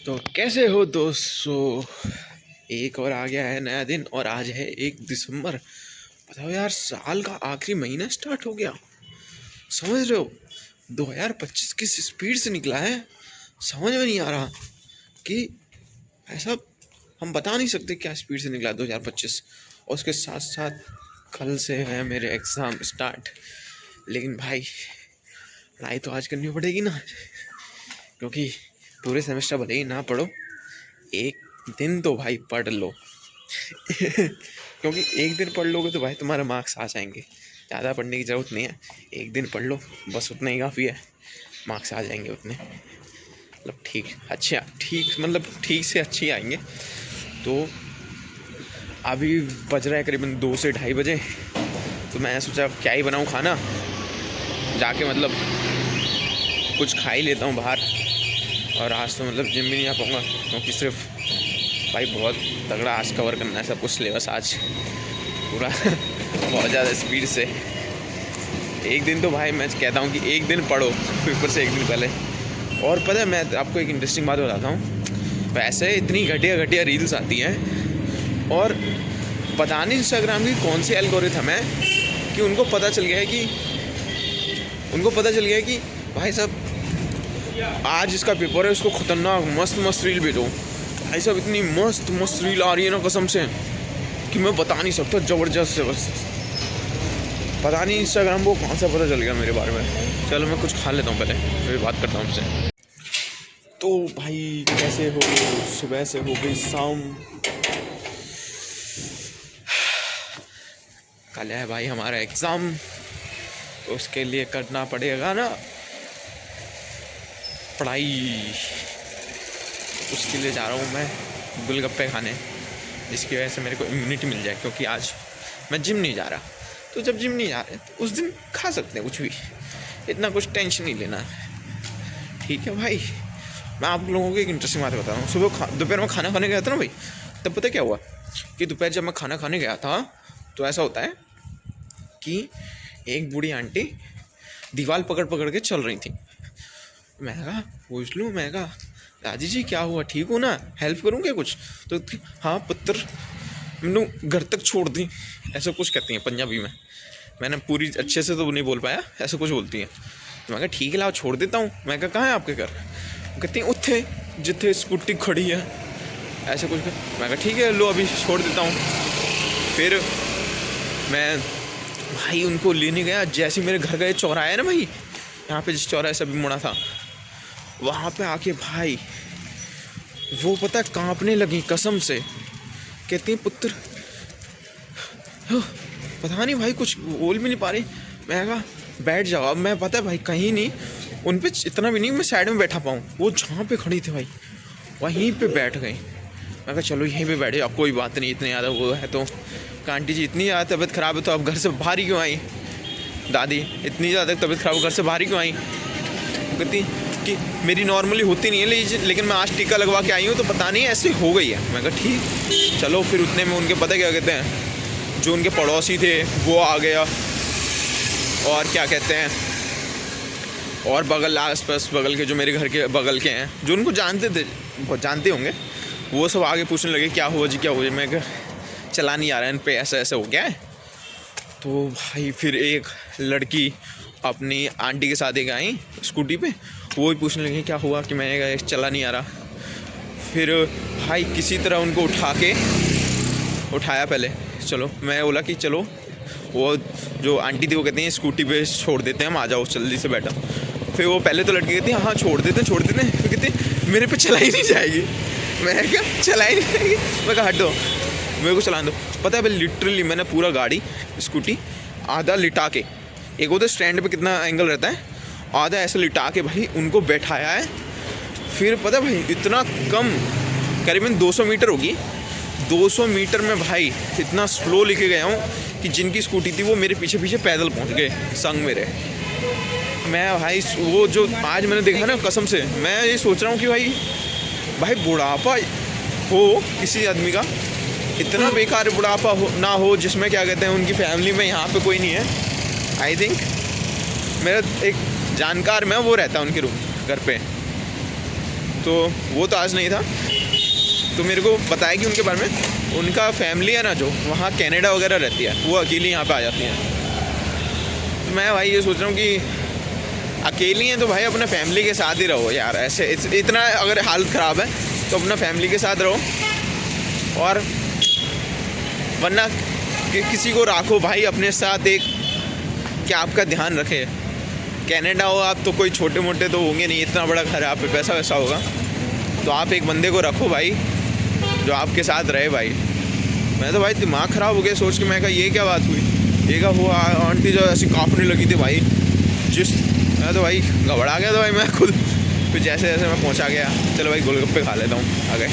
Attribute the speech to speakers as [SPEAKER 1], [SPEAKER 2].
[SPEAKER 1] तो कैसे हो दोस्तों। एक और आ गया है नया दिन और आज है 1 दिसंबर। बताओ यार, साल का आखिरी महीना स्टार्ट हो गया। समझ रहे हो 2025 किस स्पीड से निकला है। समझ में नहीं आ रहा कि ऐसा हम बता नहीं सकते क्या स्पीड से निकला 2025। और उसके साथ साथ कल से है मेरे एग्ज़ाम स्टार्ट। लेकिन भाई पढ़ाई तो आज करनी पड़ेगी ना, क्योंकि पूरे सेमेस्टर भले ही ना पढ़ो, एक दिन तो भाई पढ़ लो। क्योंकि एक दिन पढ़ लोगे तो भाई तुम्हारे मार्क्स आ जाएंगे। ज़्यादा पढ़ने की ज़रूरत नहीं है, एक दिन पढ़ लो बस, उतना ही काफ़ी है, मार्क्स आ जाएंगे उतने। मतलब ठीक से अच्छे आएंगे। तो अभी बज रहा है करीबन 2 से 2:30 बजे। तो मैं सोचा क्या ही बनाऊँ खाना, जाके मतलब कुछ खा ही लेता हूँ बाहर। और आज तो मतलब जिम भी नहीं आ पाऊँगा, क्योंकि सिर्फ भाई बहुत तगड़ा आज कवर करना है सब कुछ सिलेबस आज पूरा। बहुत ज़्यादा स्पीड से। एक दिन तो भाई मैं कहता हूँ कि एक दिन पढ़ो पेपर से एक दिन पहले। और पता है, मैं आपको एक इंटरेस्टिंग बात बताता हूँ। वैसे इतनी घटिया रील्स आती हैं और पता नहीं इंस्टाग्राम की कौन सी एल्गोरिथम है कि उनको पता चल गया है कि भाई साहब आज इसका पेपर है, उसको खतरनाक मस्त रील भेजो। भाई साहब इतनी मस्त रील आ रही है ना कसम से कि मैं बता नहीं सकता, ज़बरदस्त से। बस पता नहीं इंस्टाग्राम को कहाँ से पता चल गया मेरे बारे में। चलो मैं कुछ खा लेता हूँ पहले, फिर बात करता हूँ आपसे। तो भाई कैसे हो, सुबह से हो गई शाम। कल है भाई हमारा एग्ज़ाम, तो उसके लिए करना पड़ेगा ना पढ़ाई। उसके लिए जा रहा हूँ मैं गोलगप्पे खाने, जिसकी वजह से मेरे को इम्यूनिटी मिल जाए, क्योंकि आज मैं जिम नहीं जा रहा। तो जब जिम नहीं जा रहे तो उस दिन खा सकते हैं कुछ भी, इतना कुछ टेंशन नहीं लेना है, ठीक है भाई। मैं आप लोगों को एक इंटरेस्टिंग बात बता रहा हूँ। सुबह दोपहर में खाना खाने गया था ना भाई, तब पता क्या हुआ कि दोपहर जब मैं खाना खाने गया था तो ऐसा होता है कि एक बूढ़ी आंटी दीवार पकड़ के चल रही थी। मैं कहा पूछ लूँ, मैं कहा दादी जी क्या हुआ, ठीक हो ना, हेल्प करूँ क्या कुछ। तो हाँ पुत्र मैंने घर तक छोड़ दी, ऐसा कुछ कहती हैं पंजाबी में। मैंने पूरी अच्छे से तो नहीं बोल पाया, ऐसा कुछ बोलती हैं। तो मैं कहा ठीक है लाओ छोड़ देता हूँ। मैं कहा कहाँ है आपके घर। कहती हैं उत्थे जिथे स्कूटी खड़ी है, ऐसा कुछ। मैं कहा ठीक है लो अभी छोड़ देता हूँ। फिर मैं भाई उनको लेने गया। जैसे मेरे घर का ये चौराहा है ना भाई, यहाँ पे जिस चौराहे से अभी मुड़ा था, वहाँ पे आके भाई वो पता है कांपने लगी कसम से। कहती हैं पुत्र पता नहीं भाई कुछ बोल भी नहीं पा रही। मैं कहा बैठ जाओ। अब मैं पता है भाई कहीं नहीं उन पे इतना भी नहीं मैं साइड में बैठा पाऊँ, वो जहाँ पे खड़ी थी भाई वहीं पे बैठ गई। मैं कहा चलो यहीं पे बैठे, अब कोई बात नहीं, इतने ज़्यादा वो है तो। आंटी जी इतनी ज़्यादा तबीयत ख़राब है तो अब घर से बाहर ही क्यों आई। दादी इतनी ज़्यादा तबीयत ख़राब घर से बाहर ही क्यों आई। कहती कि मेरी नॉर्मली होती नहीं है, लेकिन मैं आज टीका लगवा के आई हूँ तो पता नहीं ऐसे हो गई है। मैं कहा ठीक चलो। फिर उतने में उनके पता क्या कहते हैं, जो उनके पड़ोसी थे वो आ गया, और क्या कहते हैं, और बगल आस पास बगल के जो मेरे घर के बगल के हैं जो उनको जानते होंगे, वो सब आगे पूछने लगे क्या हुआ जी क्या हुआ। मैं कहा चला नहीं आ रहा है इन पे, ऐसा हो गया है। तो भाई फिर एक लड़की अपनी आंटी के साथ एक आई स्कूटी पे, वो भी पूछने लगे क्या हुआ, कि मैंने चला नहीं आ रहा। फिर भाई किसी तरह उनको उठाया पहले। चलो मैं बोला कि चलो, वो जो आंटी थी वो कहती हैं स्कूटी पे छोड़ देते हैं हम, आ जाओ जल्दी से बैठा। फिर वो पहले तो लड़की कहती है हाँ छोड़ देते हैं। फिर कहते हैं मेरे पे चलाई नहीं जाएगी। मैं क्या चलाई नहीं जाएगी। मैं कहा हट दो मेरे को चलाने दो। पता है भाई लिटरली मैंने पूरा गाड़ी स्कूटी आधा लिटा के, एक होता स्टैंड पे कितना एंगल रहता है, आधा ऐसे लिटा के भाई उनको बैठाया है। फिर पता है भाई इतना कम करीबन 200 मीटर होगी, 200 मीटर में भाई इतना स्लो लेके गया हूँ कि जिनकी स्कूटी थी वो मेरे पीछे पैदल पहुँच गए संग मेरे। मैं भाई वो जो आज मैंने देखा ना कसम से, मैं ये सोच रहा हूँ कि भाई बुढ़ापा हो किसी आदमी का, इतना बेकार बुढ़ापा हो ना हो जिसमें क्या कहते हैं उनकी फैमिली में यहाँ पे कोई नहीं है। आई थिंक मेरा एक जानकार में वो रहता है उनके रूम घर पे, तो वो तो आज नहीं था। तो मेरे को बताया कि उनके बारे में, उनका फैमिली है ना जो वहाँ कनाडा वगैरह रहती है, वो अकेली यहाँ पे आ जाती हैं। तो मैं भाई ये सोच रहा हूँ कि अकेली हैं तो भाई अपने फैमिली के साथ ही रहो यार। ऐसे इतना अगर हालत ख़राब है तो अपना फैमिली के साथ रहो, और वरना किसी को रखो भाई अपने साथ, एक कि आपका ध्यान रखे। कनाडा हो आप तो कोई छोटे मोटे तो होंगे नहीं, इतना बड़ा घर है, आप पे पैसा वैसा होगा, तो आप एक बंदे को रखो भाई जो आपके साथ रहे भाई। मैं तो भाई दिमाग ख़राब हो गया सोच के, मैं कहा ये क्या बात हुई। ये का वो आंटी जो ऐसी काँपने लगी थी भाई, मैं तो भाई घबरा गया था भाई मैं खुद। फिर जैसे जैसे मैं पहुंचा गया, चलो भाई गोलगप्पे खा लेता हूँ, आ गए।